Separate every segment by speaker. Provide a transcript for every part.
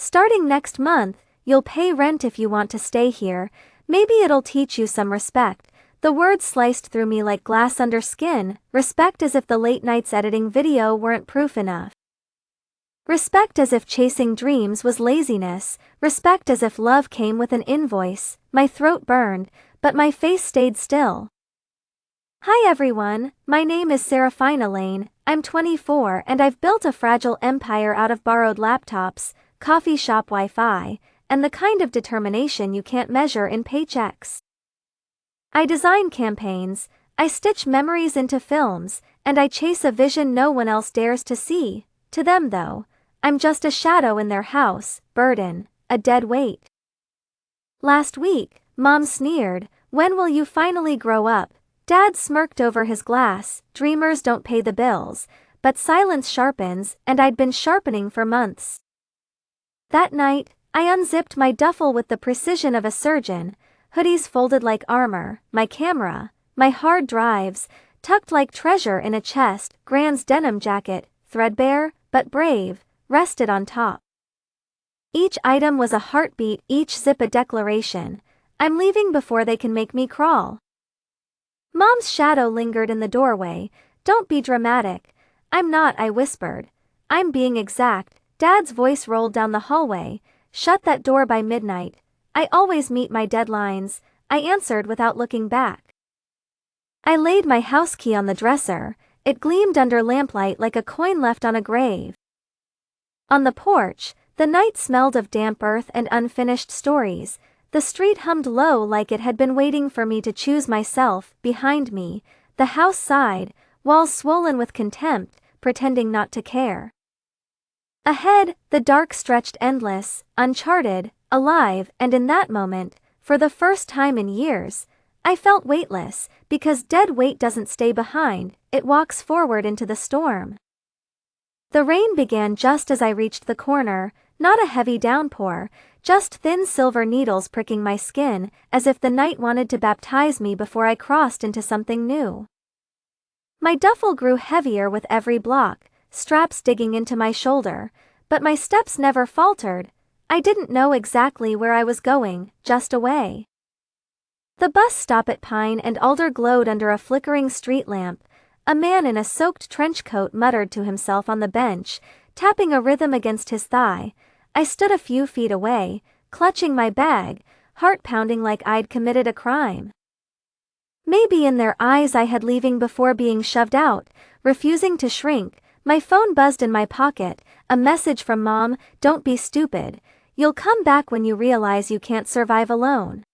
Speaker 1: Starting next month, you'll pay rent if you want to stay here. Maybe it'll teach you some respect. The words sliced through me like glass under skin. Respect, as if the late nights editing video weren't proof enough. Respect, as if chasing dreams was laziness. Respect, as if love came with an invoice. My throat burned, but my face stayed still. Hi everyone, my name is Serafina Lane. I'm 24 and I've built a fragile empire out of borrowed laptops, coffee shop Wi-Fi, and the kind of determination you can't measure in paychecks. I design campaigns, I stitch memories into films, and I chase a vision no one else dares to see. To them though, I'm just a shadow in their house, burden, a dead weight. Last week, Mom sneered, "When will you finally grow up?" Dad smirked over his glass, "Dreamers don't pay the bills," but silence sharpens, and I'd been sharpening for months. That night, I unzipped my duffel with the precision of a surgeon, hoodies folded like armor, my camera, my hard drives, tucked like treasure in a chest. Grand's denim jacket, threadbare, but brave, rested on top. Each item was a heartbeat, each zip a declaration. I'm leaving before they can make me crawl. Mom's shadow lingered in the doorway. "Don't be dramatic." "I'm not," I whispered. "I'm being exact." Dad's voice rolled down the hallway. "Shut that door by midnight." "I always meet my deadlines," I answered without looking back. I laid my house key on the dresser. It gleamed under lamplight like a coin left on a grave. On the porch, the night smelled of damp earth and unfinished stories. The street hummed low like it had been waiting for me to choose myself. Behind me, the house sighed, walls swollen with contempt, pretending not to care. Ahead, the dark stretched endless, uncharted, alive, and in that moment, for the first time in years, I felt weightless, because dead weight doesn't stay behind, it walks forward into the storm. The rain began just as I reached the corner, not a heavy downpour, just thin silver needles pricking my skin, as if the night wanted to baptize me before I crossed into something new. My duffel grew heavier with every block, straps digging into my shoulder, but my steps never faltered. I didn't know exactly where I was going, just away. The bus stop at Pine and Alder glowed under a flickering street lamp. A man in a soaked trench coat muttered to himself on the bench, tapping a rhythm against his thigh. I stood a few feet away, clutching my bag, heart pounding like I'd committed a crime. Maybe in their eyes I had leaving before being shoved out, refusing to shrink. My phone buzzed in my pocket, a message from Mom, "Don't be stupid. You'll come back when you realize you can't survive alone."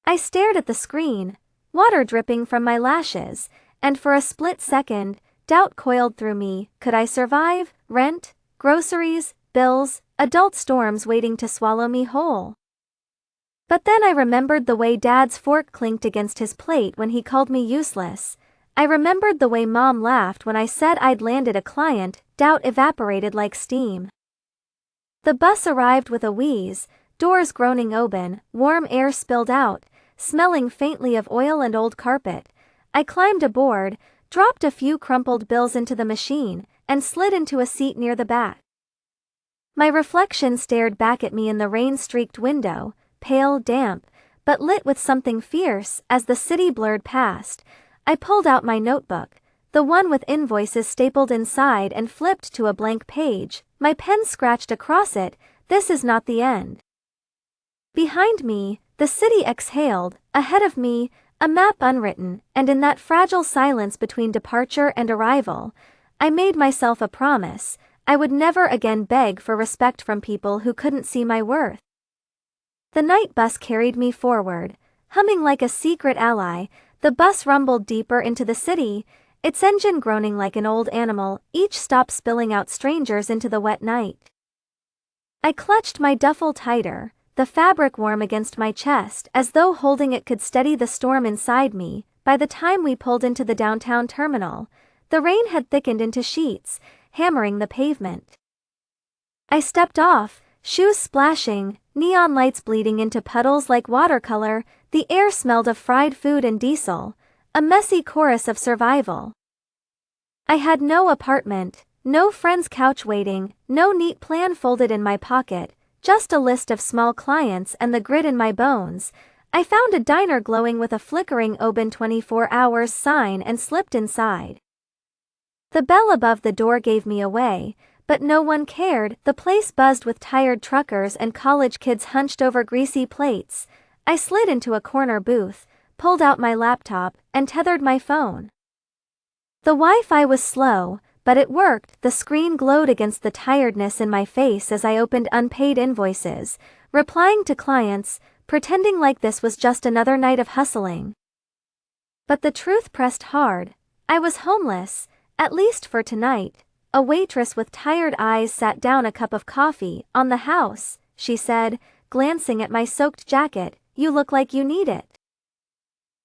Speaker 1: I stared at the screen, water dripping from my lashes, and for a split second, doubt coiled through me. Could I survive? Rent, groceries, bills, adult storms waiting to swallow me whole. But then I remembered the way Dad's fork clinked against his plate when he called me useless. I remembered the way Mom laughed when I said I'd landed a client. Doubt evaporated like steam. The bus arrived with a wheeze, doors groaning open, warm air spilled out, smelling faintly of oil and old carpet. I climbed aboard, dropped a few crumpled bills into the machine, and slid into a seat near the back. My reflection stared back at me in the rain-streaked window, pale, damp, but lit with something fierce. As the city blurred past, I pulled out my notebook, the one with invoices stapled inside, and flipped to a blank page. My pen scratched across it. This is not the end. Behind me, the city exhaled. Ahead of me, a map unwritten, and in that fragile silence between departure and arrival, I made myself a promise. I would never again beg for respect from people who couldn't see my worth. The night bus carried me forward, humming like a secret ally. The bus rumbled deeper into the city, its engine groaning like an old animal, each stop spilling out strangers into the wet night. I clutched my duffel tighter, the fabric warm against my chest, as though holding it could steady the storm inside me. By the time we pulled into the downtown terminal, the rain had thickened into sheets, hammering the pavement. I stepped off, shoes splashing, neon lights bleeding into puddles like watercolor. The air smelled of fried food and diesel, a messy chorus of survival. I had no apartment, No friend's couch waiting, no neat plan folded in my pocket, just a list of small clients and the grit in my bones. I found a diner glowing with a flickering open 24 hours sign and slipped inside. The bell above the door gave me away, but no one cared. The place buzzed with tired truckers and college kids hunched over greasy plates. I slid into a corner booth, pulled out my laptop, and tethered my phone. The Wi-Fi was slow, but it worked. The screen glowed against the tiredness in my face as I opened unpaid invoices, replying to clients, pretending like this was just another night of hustling. But the truth pressed hard. I was homeless, at least for tonight. A waitress with tired eyes sat down a cup of coffee on the house, she said, glancing at my soaked jacket. You look like you need it.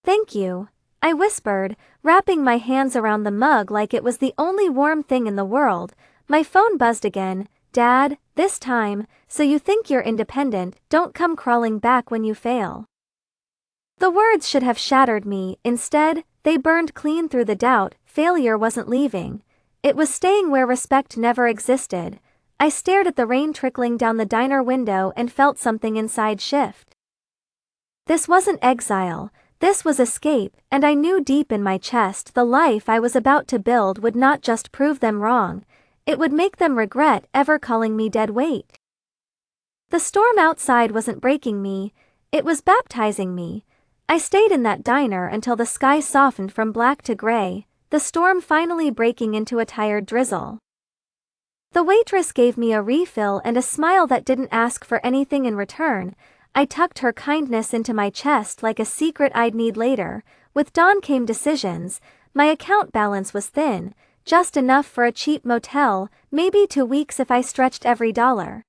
Speaker 1: Thank you, I whispered, wrapping my hands around the mug like it was the only warm thing in the world. My phone buzzed again. Dad, this time, so you think you're independent, don't come crawling back when you fail. The words should have shattered me. Instead, they burned clean through the doubt. Failure wasn't leaving. It was staying where respect never existed. I stared at the rain trickling down the diner window and felt something inside shift. This wasn't exile, this was escape, and I knew deep in my chest the life I was about to build would not just prove them wrong, it would make them regret ever calling me dead weight. The storm outside wasn't breaking me, it was baptizing me. I stayed in that diner until the sky softened from black to gray, the storm finally breaking into a tired drizzle. The waitress gave me a refill and a smile that didn't ask for anything in return. I tucked her kindness into my chest like a secret I'd need later. With dawn came decisions. My account balance was thin, just enough for a cheap motel, maybe 2 weeks if I stretched every dollar.